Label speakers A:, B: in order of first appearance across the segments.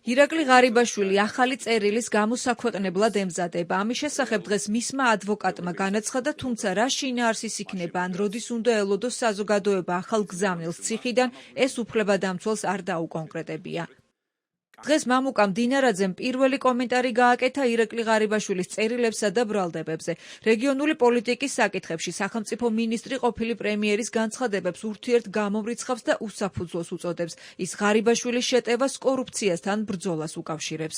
A: ირაკლი ღარიბაშვილი ახალი წერილის გამოსაქვეყნებლად ემზადება. ამის შესახებ დღეს მისმა ადვოკატმა განაცხადა, თუმცა რა შინაარსის იქნება ან როდის უნდა ელოდოს საზოგადოება ახალ გზავნილს ციხიდან, ეს უფლებადამცველს არ დაუკონკრეტებია. დღეს მამუკამ დინარაძემ პირველი კომენტარი გააკეთა ირაკლი ღარიბაშვილის წერილებსა და ბრალდებებზე. რეგიონული პოლიტიკის საკითხებში სახელმწიფო მინისტრი ყოფილი პრემიერის განცხადებებს ურთიერთ გამომრიცხავს და უსაფუძვლოს უწოდებს. ის ღარიბაშვილის შეტევას კორუფციასთან ბრძოლას უკავშირებს.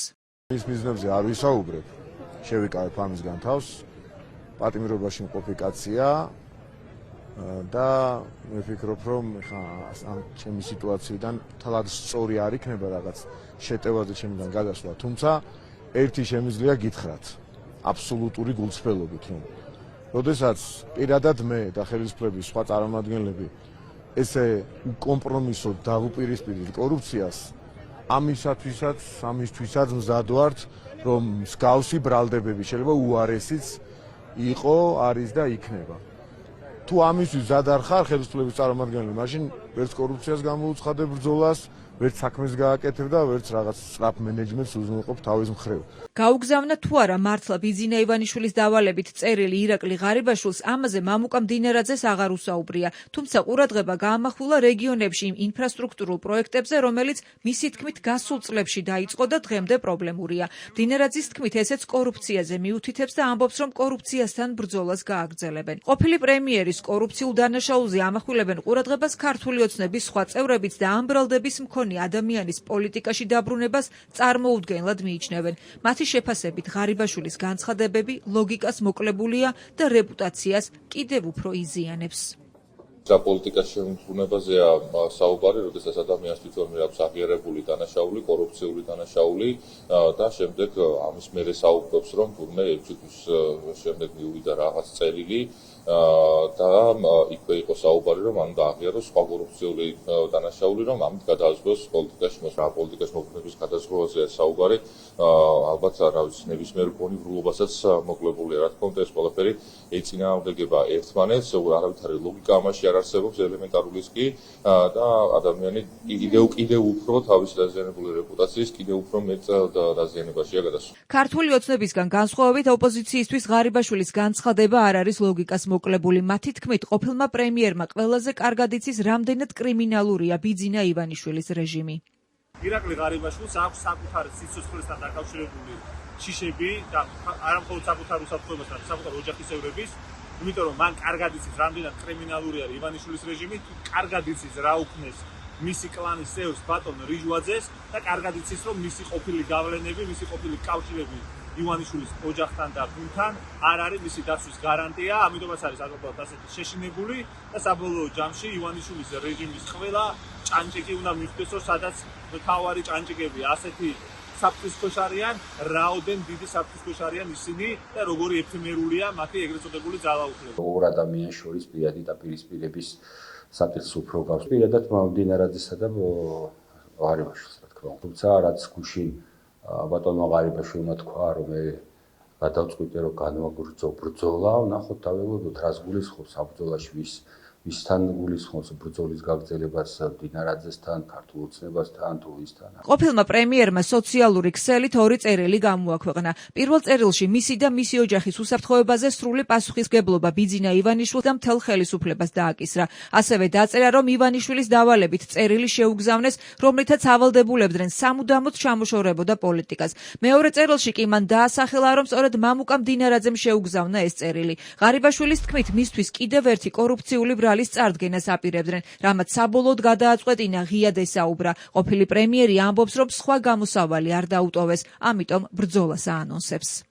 B: ის მიზნებზე არ ვისაუბრებ, შევიკავებ ამისგან თავს, პატიმრობაში მყოფი კაცია და მე ვფიქრობ, რომ ამ ჩემი სიტუაციიდან თალად სწორი არ იქნება რაღაც შეტევაზე ჩემიდან გადასვლა, თუმცა ერთი შემიძლია გითხრათ, აბსოლუტური გულწრფელობით, რომ როდესაც პირადად მე და ხელისუფლების სხვა წარმომადგენლები ესე კომპრომისოდ დავუპირისპირდით კორუფციას, ამისთვისაც მზად ვართ, რომ მსგავსი ბრალდებები შეიძლება უარესიც იყო, არის და იქნება. თუ ამისთვის მზად არ ხარ ხელისუფლების წარმომადგენელი, მაშინ ვერც კორუფციას გამოუცხადებ ბრძოლას, ვერც საქმეს გააკეთებ და ვერც რაღაც სწრაფ მენეჯმენტს უზრუნველყოფ თავის მხრივ.
A: გაუგზავნა თუ არა მართლა ბიძინა ივანიშვილის დავალებით წერილი ირაკლი ღარიბაშვილს, ამაზე მამუკამ დინარაძეს აღარ უსაუბრია, თუმცა ყურადღება გაამახვილა რეგიონებში იმ ინფრასტრუქტურულ პროექტებზე, რომელიც მისი თქმით გასულ წლებში დაიწყო და დღემდე პრობლემურია. დინარაძის თქმით ესეც კორუფციაზე მიუთითებს და ამბობს, რომ კორუფციასთან ბრძოლას გააგრძელებენ. ყოფილი პრემიერის კორუფციულ დანაშაულზე ამახვილებენ ყურადღებას ქართული ოცნების სხვა წევრებიც და ამ ბრალდების მქონე ადამიანის პოლიტიკაში დაბრუნებას წარმოუდგენლად მიიჩნევენ. მათი შეფასებით ღარიბაშვილის განცხადებები ლოგიკას მოკლებულია და რეპუტაციას კიდევ უფრო იზიანებს.
C: პოლიტიკაში შემოქმნებაზეა საუბარი, როდესაც ადამიანს თვითონ აქვს აღიარებული დანაშაული, კორუფციული დანაშაული და შემდეგ ამის მერე საუბრობს, რომ თურმე შემდეგ მივიდა რაღაც წერილი და იქვე იყო საუბარი, რომ ამ დააღიაროს სხვა კორუფციული დანაშაული, რომ ამით გადააზღოს პოლიტიკაში მოქმედების გადაზღობაზე საუბარი, ალბათ რა ვიცი, ნებისმიერ გონივრულობასაც მოკლებულია. რა თქმა უნდა, ეს ყველაფერი ეწინააღმდეგება ერთმანეთს, არავითარი ლოგიკა ამაში არ არსებობს, ელემენტარულიც კი და ადამიანი კიდევ უფრო თავის დაზიანებული რეპუტაციის კიდევ უფრო მეტ დაზიანებაშია გადასული.
A: ქართული ოცნებისგან განსხვავებით ოპოზიციისთვის ღარიბაშვილის განცხადება არ არის ლოგიკას მოკლებული. მათი თქმით, ყოფილმა პრემიერმა ყველაზე კარგად იცის, რამდენად კრიმინალურია ბიძინა ივანიშვილის რეჟიმი.
D: ირაკლი ღარიბაშვილს აქვს საკუთარი სიცოცხლესთან დაკავშირებული შიშები და არამხოლოდ საკუთარ უსაფრთხოებასთან, საკუთარ ოჯახის წევრების, იმიტომ რომ მან კარგად იცის, რამდენად კრიმინალური არის ივანიშვილის რეჟიმი, კარგად იცის, რა უქმნეს მისი კლანის წევრს ბატონ რიჟვაძეს და კარგად იცის, რომ მისი ყოფილი გავლენები, მისი ყოფილი კავშირები ივანიშვილის ოჯახთან და გუნდთან არ არის მისი დაცვის გარანტია, ამიტომაც არის ალბათ ასეთი შეშინებული და საბოლოო ჯამში ივანიშვილის რეჟიმის ყველა ჭანჭიკი უნდა მივხვდეს, რომ სადაც მთავარი ჭანჭიკები ასეთი საფრთხის ქვეშ არიან, რაოდენ დიდი საფრთხის ქვეშ არიან ისინი და როგორი ეფემერულია მათი ეგრეთ წოდებული ძალაუფლება.
E: ორ ადამიანს შორის პირადი დაპირისპირების საკითხს უფრო გავს. პირადად დინარაძესა და ღარიბაშვილს, რა თქმა უნდა. თუმცა რაც გუშინ ბატონმა ღარიბაშვილმა თქვა, რომ მე გადავწყვიტე, რომ განვაგრძო ბრძოლა, ნახოთ დაველოდოთ, რას გულისხმობს ამ ბრძოლაში ვისთან გულისხმობს ბრძოლის გაგრძელებას დინარაძესთან, ქართულ ოცნებასთან, თუ ვისთან.
A: ყოფილმა პრემიერმა სოციალური ქსელით ორი წერილი გამოაქვეყნა. პირველ წერილში მისი და მისი ოჯახის უსაფრთხოებაზე სრული პასუხისმგებლობა ბიძინა ივანიშვილს და მთელ ხელისუფლებას დააკისრა. ასევე დაწერა, რომ ივანიშვილის დავალებით წერილი შეუგზავნეს, რომლითაც ავალდებულებდნენ სამუდამოდ ჩამოშორებოდა პოლიტიკას. მეორე წერილში კი მან დაასახელა, რომ სწორედ მამუკამ დინარაძემ შეუგზავნა ეს წერილი. ღარიბაშვილის თქმით, მისთვის კიდევ ერთი კორუფციული ბრალის წარდგენას აპირებდნენ, რამაც საბოლოოდ გადააწყვეტინა ღიად ესაუბრა. ყოფილი პრემიერი ამბობს, რომ სხვა გამოსავალი არ დაუტოვეს, ამიტომ ბრძოლას აანონსებს.